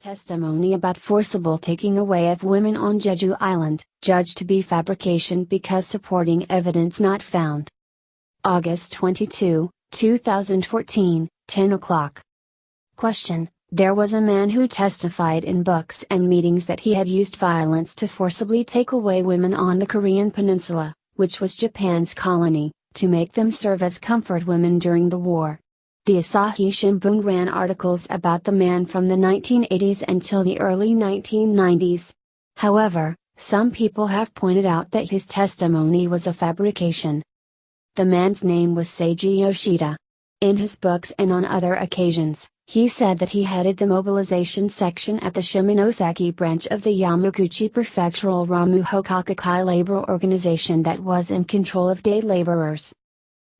Testimony about forcible taking away of women on Jeju Island, judged to be fabrication because supporting evidence not found. August 22, 2014, 10 o'clock. Question: There was a man who testified in books and meetings that he had used violence to forcibly take away women on the Korean peninsula, which was Japan's colony, to make them serve as comfort women during the war. The Asahi Shinbun ran articles about the man from the 1980s until the early 1990s. However, some people have pointed out that his testimony was a fabrication. The man's name was Seiji Yoshida. In his books and on other occasions, he said that he headed the mobilization section at the Shimonoseki branch of the Yamaguchi Prefectural Ramu Hokakukai labor organization that was in control of day laborers.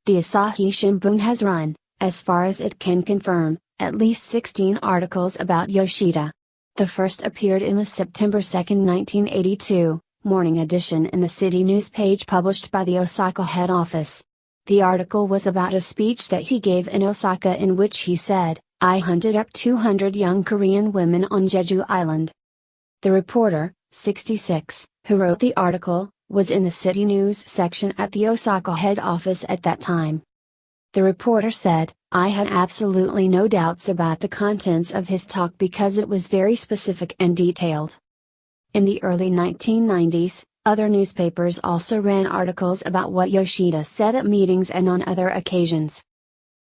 The Asahi Shinbun has run, as far as it can confirm, at least 16 articles about Yoshida. The first appeared in the September 2, 1982, morning edition in the City News page published by the Osaka head office. The article was about a speech that he gave in Osaka in which he said, "I hunted up 200 young Korean women on Jeju Island." The reporter, 66, who wrote the article, was in the City News section at the Osaka head office at that time. The reporter said, "I had absolutely no doubts about the contents of his talk because it was very specific and detailed." In the early 1990s, other newspapers also ran articles about what Yoshida said at meetings and on other occasions.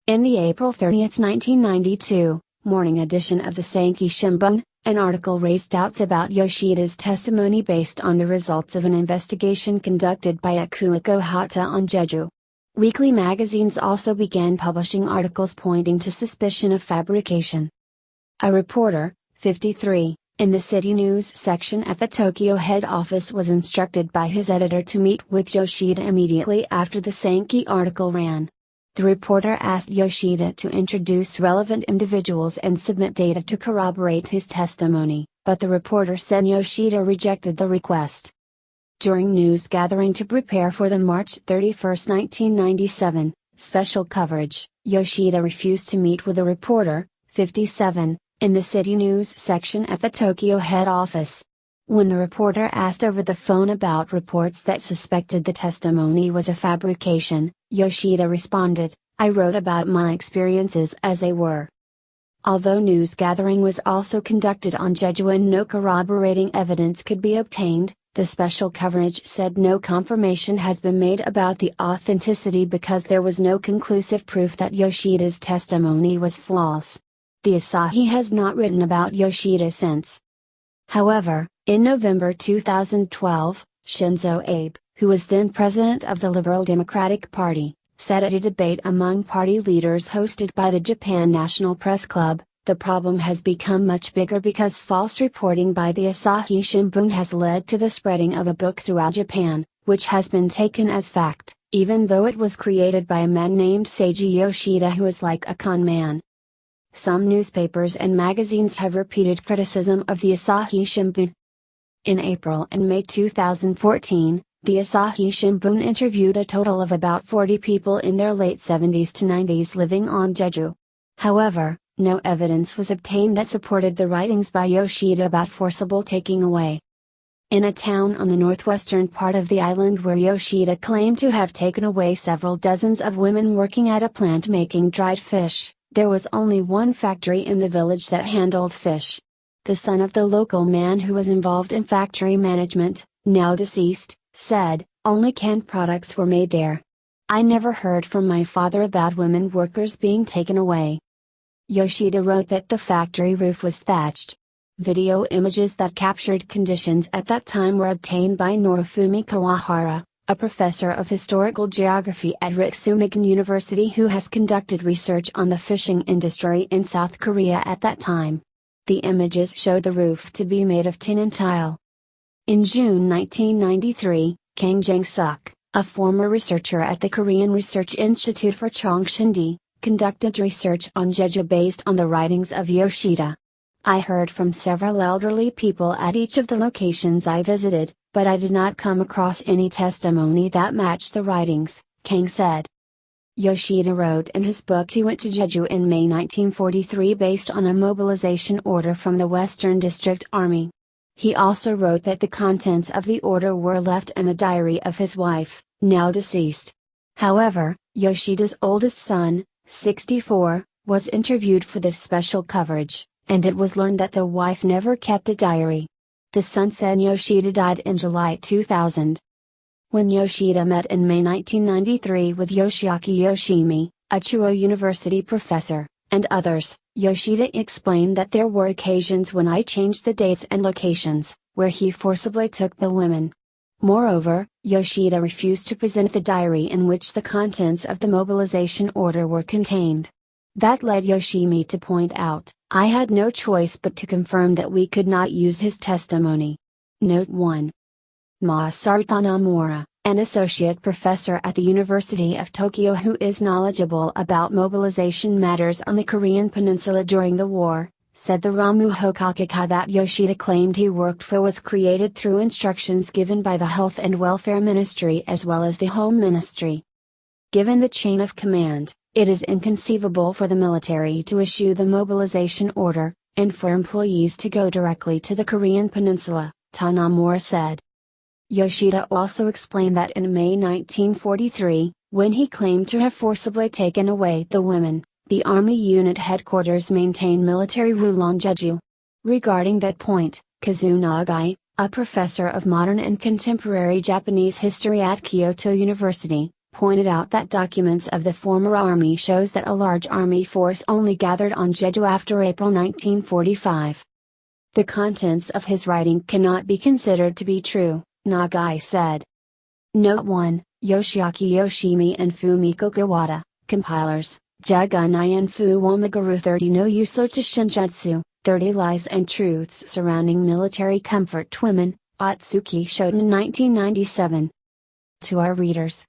In the April 30, 1992, morning edition of the Asahi Shinbun, an article raised doubts about Yoshida's testimony based on the results of an investigation conducted by Akuiko Hata on Jeju. Weekly magazines also began publishing articles pointing to suspicion of fabrication. A reporter, 53, in the City News section at the Tokyo head office was instructed by his editor to meet with Yoshida immediately after the Sankey article ran. The reporter asked Yoshida to introduce relevant individuals and submit data to corroborate his testimony, but the reporter said Yoshida rejected the request. During news gathering to prepare for the March 31, 1997, special coverage, Yoshida refused to meet with a reporter, 57, in the City News section at the Tokyo head office. When the reporter asked over the phone about reports that suspected the testimony was a fabrication, Yoshida responded, "I wrote about my experiences as they were." Although news gathering was also conducted on Jeju and no corroborating evidence could be obtained, the special coverage said no confirmation has been made about the authenticity because there was no conclusive proof that Yoshida's testimony was false. The Asahi has not written about Yoshida since. However, in November 2012, Shinzo Abe, who was then president of the Liberal Democratic Party, said at a debate among party leaders hosted by the Japan National Press Club, "The problem has become much bigger because false reporting by the Asahi Shinbun has led to the spreading of a book throughout Japan, which has been taken as fact, even though it was created by a man named Seiji Yoshida who is like a con man." Some newspapers and magazines have repeated criticism of the Asahi Shinbun. In April and May 2014, the Asahi Shinbun interviewed a total of about 40 people in their late 70s to 90s living on Jeju. However, no evidence was obtained that supported the writings by Yoshida about forcible taking away. In a town on the northwestern part of the island where Yoshida claimed to have taken away several dozens of women working at a plant making dried fish, there was only one factory in the village that handled fish. The son of the local man who was involved in factory management, now deceased, said, "Only canned products were made there. I never heard from my father about women workers being taken away." Yoshida wrote that the factory roof was thatched. Video images that captured conditions at that time were obtained by Norifumi Kawahara, a professor of historical geography at Ritsumeikan University who has conducted research on the fishing industry in South Korea at that time. The images showed the roof to be made of tin and tile. In June 1993, Kang Jang-suk, a former researcher at the Korean Research Institute for Chongcheondae, conducted research on Jeju based on the writings of Yoshida. "I heard from several elderly people at each of the locations I visited, but I did not come across any testimony that matched the writings," Kang said. Yoshida wrote in his book he went to Jeju in May 1943 based on a mobilization order from the Western District Army. He also wrote that the contents of the order were left in a diary of his wife, now deceased. However, Yoshida's oldest son, 64, was interviewed for this special coverage, and it was learned that the wife never kept a diary. The son said Yoshida died in July 2000. When Yoshida met in May 1993 with Yoshiaki Yoshimi, a Chuo University professor, and others, Yoshida explained that there were occasions when I changed the dates and locations, where he forcibly took the women. Moreover, Yoshida refused to present the diary in which the contents of the mobilization order were contained. That led Yoshimi to point out, I had no choice but to confirm that we could not use his testimony. Note 1. Masaru Tanamura, an associate professor at the University of Tokyo who is knowledgeable about mobilization matters on the Korean peninsula during the war, said the Ramu Hokakaka that Yoshida claimed he worked for was created through instructions given by the Health and Welfare Ministry as well as the Home Ministry. Given the chain of command, it is inconceivable for the military to issue the mobilization order, and for employees to go directly to the Korean peninsula, Tanamura said. Yoshida also explained that in May 1943, when he claimed to have forcibly taken away the women, the Army unit headquarters maintained military rule on Jeju. Regarding that point, Kazu Nagai, a professor of modern and contemporary Japanese history at Kyoto University, pointed out that documents of the former army shows that a large army force only gathered on Jeju after April 1945. The contents of his writing cannot be considered to be true, Nagai said. Note 1, Yoshiaki Yoshimi and Fumiko Kawada, compilers, Jugunai and Fuwamagaru 30 no Yusoto Shinjutsu, 30 Lies and Truths Surrounding Military Comfort to Women, Atsuki Shoten 1997. To our readers,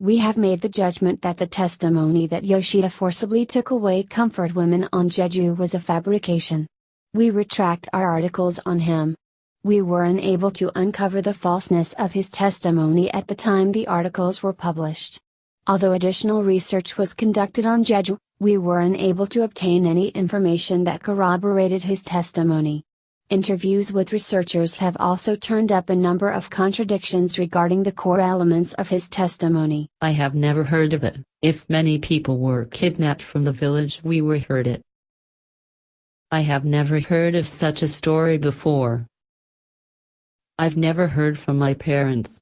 we have made the judgment that the testimony that Yoshida forcibly took away comfort women on Jeju was a fabrication. We retract our articles on him. We were unable to uncover the falseness of his testimony at the time the articles were published. Although additional research was conducted on Jeju, we were unable to obtain any information that corroborated his testimony. Interviews with researchers have also turned up a number of contradictions regarding the core elements of his testimony. I have never heard of it. If many people were kidnapped from the village, we were heard it. I have never heard of such a story before. I've never heard from my parents.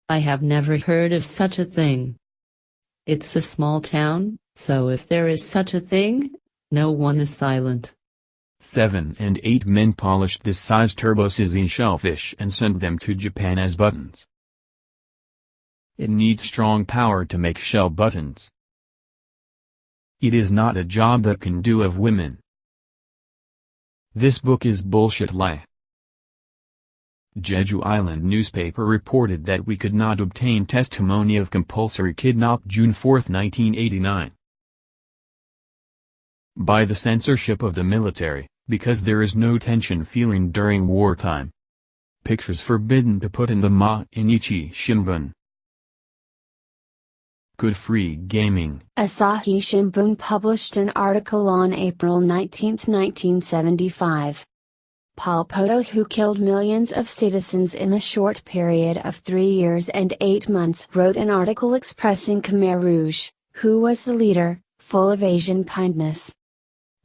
I have never heard of such a thing. It's a small town, so if there is such a thing, no one is silent. 7 and 8 men polished this size turbo sizzling shellfish and sent them to Japan as buttons. It needs strong power to make shell buttons. It is not a job that can do of women. This book is bullshit lie. Jeju Island newspaper reported that we could not obtain testimony of compulsory kidnap June 4, 1989. By the censorship of the military, because there is no tension feeling during wartime. Pictures forbidden to put in the Mainichi Shinbun. Good free gaming. Asahi Shinbun published an article on April 19, 1975. Pol Pot, who killed millions of citizens in a short period of 3 years and 8 months, wrote an article expressing Khmer Rouge, who was the leader, full of Asian kindness.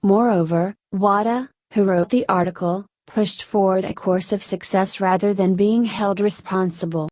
Moreover, Wada, who wrote the article, pushed forward a course of success rather than being held responsible.